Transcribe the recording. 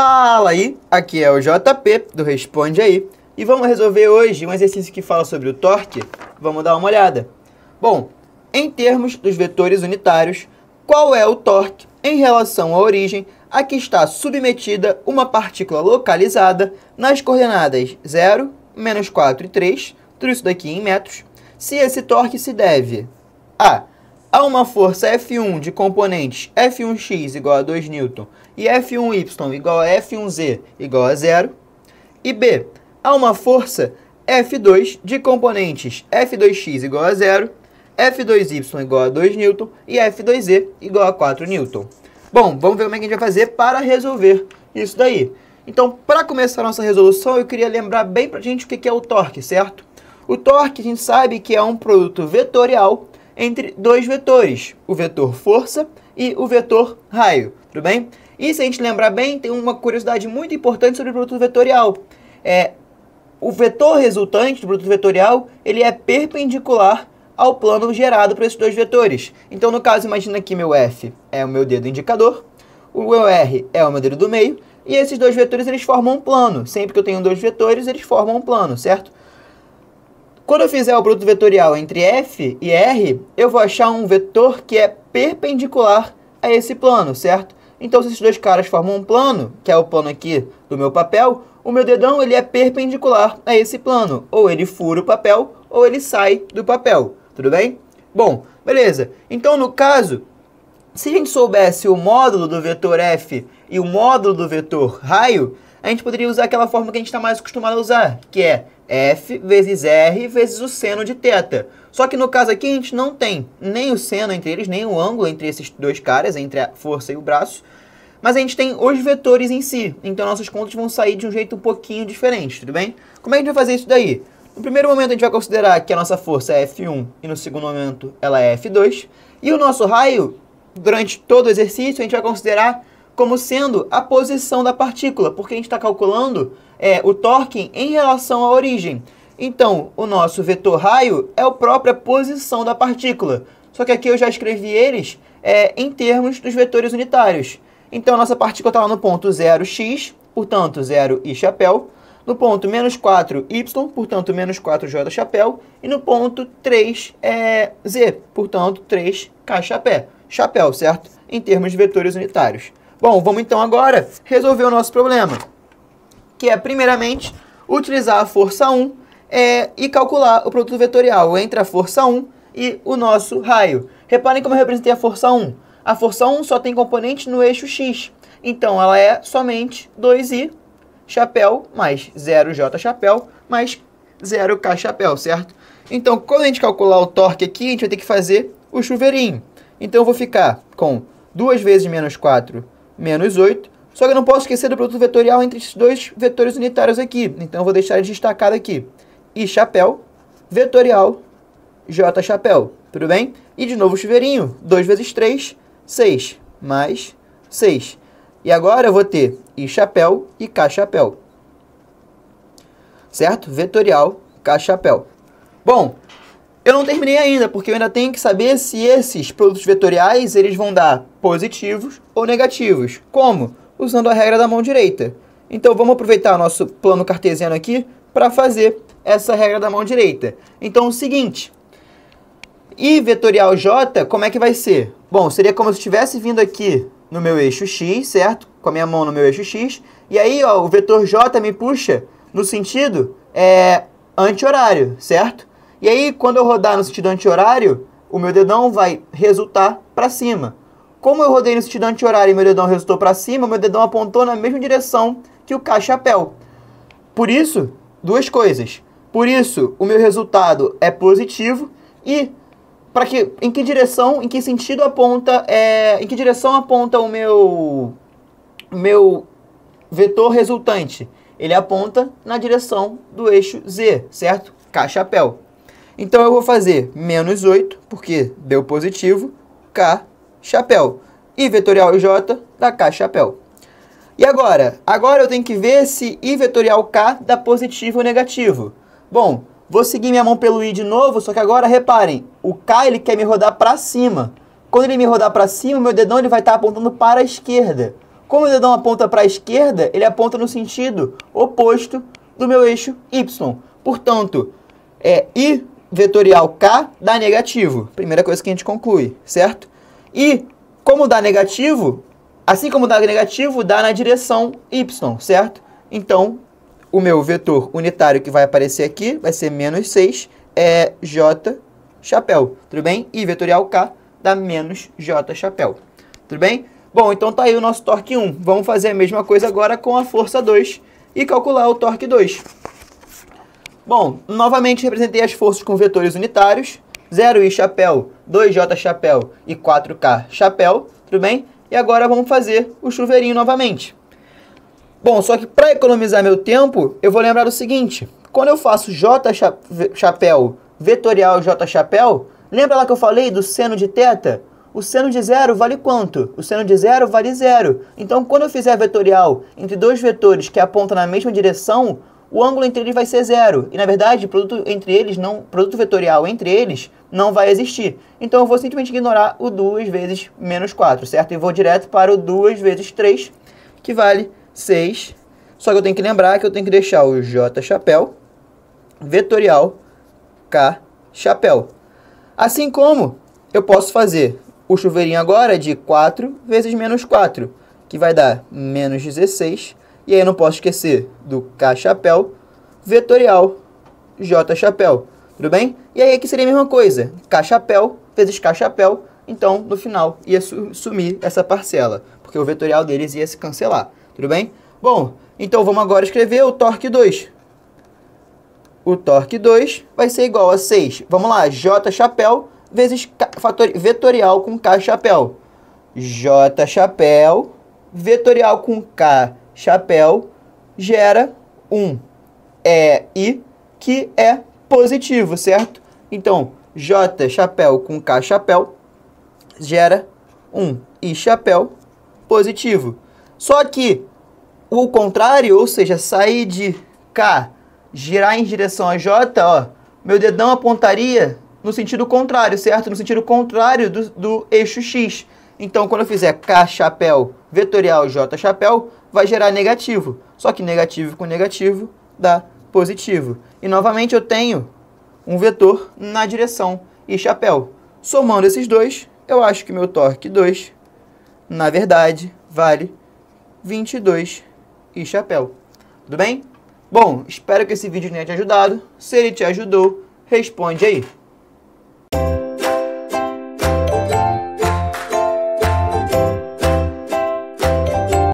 Fala aí, aqui é o JP do Responde Aí e vamos resolver hoje um exercício que fala sobre o torque. Vamos dar uma olhada. Bom, em termos dos vetores unitários, qual é o torque em relação à origem a que está submetida uma partícula localizada nas coordenadas 0, -4 e 3, tudo isso daqui em metros, se esse torque se deve a uma força F1 de componentes F1x igual a 2 N e F1y igual a F1z igual a 0, e B, a uma força F2 de componentes F2x igual a 0, F2y igual a 2 N e F2z igual a 4 N. Bom, vamos ver como é que a gente vai fazer para resolver isso daí. Então, para começar a nossa resolução, eu queria lembrar bem pra gente o que é o torque, certo? O torque a gente sabe que é um produto vetorial entre dois vetores, o vetor força e o vetor raio, tudo bem? E se a gente lembrar bem, tem uma curiosidade muito importante sobre o produto vetorial. O vetor resultante do produto vetorial, ele é perpendicular ao plano gerado por esses dois vetores. Então, no caso, imagina que meu F é o meu dedo indicador, o meu R é o meu dedo do meio, e esses dois vetores eles formam um plano. Sempre que eu tenho dois vetores, eles formam um plano, certo? Quando eu fizer o produto vetorial entre F e R, eu vou achar um vetor que é perpendicular a esse plano, certo? Então, se esses dois caras formam um plano, que é o plano aqui do meu papel, o meu dedão ele é perpendicular a esse plano. Ou ele fura o papel, ou ele sai do papel. Tudo bem? Bom, beleza. Então, no caso, se a gente soubesse o módulo do vetor F e o módulo do vetor raio, a gente poderia usar aquela forma que a gente está mais acostumado a usar, que é F vezes R vezes o seno de θ. Só que no caso aqui a gente não tem nem o seno entre eles, nem o ângulo entre esses dois caras, entre a força e o braço, mas a gente tem os vetores em si. Então nossas contas vão sair de um jeito um pouquinho diferente, tudo bem? Como é que a gente vai fazer isso daí? No primeiro momento a gente vai considerar que a nossa força é F1 e no segundo momento ela é F2. E o nosso raio, durante todo o exercício, a gente vai considerar como sendo a posição da partícula, porque a gente está calculando o torque em relação à origem. Então, o nosso vetor raio é a própria posição da partícula. Só que aqui eu já escrevi eles em termos dos vetores unitários. Então, a nossa partícula está lá no ponto 0x, portanto, 0i chapéu. No ponto -4y, portanto, -4j chapéu. E no ponto 3z, portanto, 3k chapéu, certo? Em termos de vetores unitários. Bom, vamos então agora resolver o nosso problema, que é, primeiramente, utilizar a força 1 e calcular o produto vetorial entre a força 1 e o nosso raio. Reparem como eu representei a força 1. A força 1 só tem componente no eixo x, então ela é somente 2i chapéu mais 0j chapéu mais 0k chapéu, certo? Então, quando a gente calcular o torque aqui, a gente vai ter que fazer o chuveirinho. Então, eu vou ficar com 2 vezes -4 menos 8, só que eu não posso esquecer do produto vetorial entre esses dois vetores unitários aqui. Então, eu vou deixar ele destacado aqui. I chapéu, vetorial, J chapéu. Tudo bem? E de novo o chuveirinho. 2 vezes 3, 6. Mais 6. E agora eu vou ter I chapéu e K chapéu. Certo? Vetorial, K chapéu. Bom, eu não terminei ainda, porque eu ainda tenho que saber se esses produtos vetoriais eles vão dar positivos ou negativos. Como? Usando a regra da mão direita. Então, vamos aproveitar o nosso plano cartesiano aqui para fazer essa regra da mão direita. Então, é o seguinte, I vetorial J, como é que vai ser? Bom, seria como se eu estivesse vindo aqui no meu eixo X, certo? Com a minha mão no meu eixo X. E aí, ó, o vetor J me puxa no sentido anti-horário, certo? E aí, quando eu rodar no sentido anti-horário, o meu dedão vai resultar para cima. Como eu rodei no sentido anti-horário e meu dedão resultou para cima, o meu dedão apontou na mesma direção que o K chapéu. Por isso, duas coisas. Por isso, o meu resultado é positivo e em que direção, em que sentido aponta, em que direção aponta o meu vetor resultante? Ele aponta na direção do eixo Z, certo? K chapéu. Então, eu vou fazer menos 8, porque deu positivo, K chapéu. I vetorial J dá K chapéu. E agora? Agora eu tenho que ver se I vetorial K dá positivo ou negativo. Bom, vou seguir minha mão pelo I de novo, só que agora, reparem, o K ele quer me rodar para cima. Quando ele me rodar para cima, o meu dedão ele vai estar apontando para a esquerda. Como o dedão aponta para a esquerda, ele aponta no sentido oposto do meu eixo y. Portanto, I vetorial k dá negativo. Primeira coisa que a gente conclui, certo? E como dá negativo, assim como dá negativo, dá na direção y, certo? Então, o meu vetor unitário que vai aparecer aqui vai ser menos 6, j chapéu, tudo bem? I vetorial k dá menos j chapéu, tudo bem? Bom, então tá aí o nosso torque 1. Vamos fazer a mesma coisa agora com a força 2 e calcular o torque 2. Bom, novamente representei as forças com vetores unitários, 0i chapéu, 2j chapéu e 4k chapéu, tudo bem? E agora vamos fazer o chuveirinho novamente. Bom, só que para economizar meu tempo, eu vou lembrar do seguinte. Quando eu faço j chapéu vetorial j chapéu, lembra lá que eu falei do seno de θ? O seno de 0 vale quanto? O seno de 0 vale 0. Então, quando eu fizer vetorial entre dois vetores que apontam na mesma direção, o ângulo entre eles vai ser 0. E, na verdade, produto vetorial entre eles não vai existir. Então, eu vou simplesmente ignorar o 2 vezes menos 4, certo? E vou direto para o 2 vezes 3, que vale 6. Só que eu tenho que lembrar que eu tenho que deixar o j chapéu vetorial k chapéu. Assim como eu posso fazer o chuveirinho agora de 4 vezes menos 4, que vai dar menos 16. E aí eu não posso esquecer do k chapéu vetorial j chapéu, tudo bem? E aí aqui seria a mesma coisa, k chapéu vezes k chapéu, então no final ia sumir essa parcela, porque o vetorial deles ia se cancelar, tudo bem? Bom, então vamos agora escrever o torque 2. O torque 2 vai ser igual a 6, vamos lá, j chapéu vezes vetorial com k chapéu. J chapéu vetorial com k chapéu gera um I que é positivo, certo? Então, j chapéu com k chapéu gera um I chapéu positivo. Só que o contrário, ou seja, sair de k, girar em direção a j, ó, meu dedão apontaria no sentido contrário, certo? No sentido contrário do eixo x. Então, quando eu fizer k chapéu vetorial j chapéu, vai gerar negativo. Só que negativo com negativo dá positivo. E, novamente, eu tenho um vetor na direção i chapéu. Somando esses dois, eu acho que meu torque 2, na verdade, vale 22 i chapéu. Tudo bem? Bom, espero que esse vídeo tenha te ajudado. Se ele te ajudou, responde aí.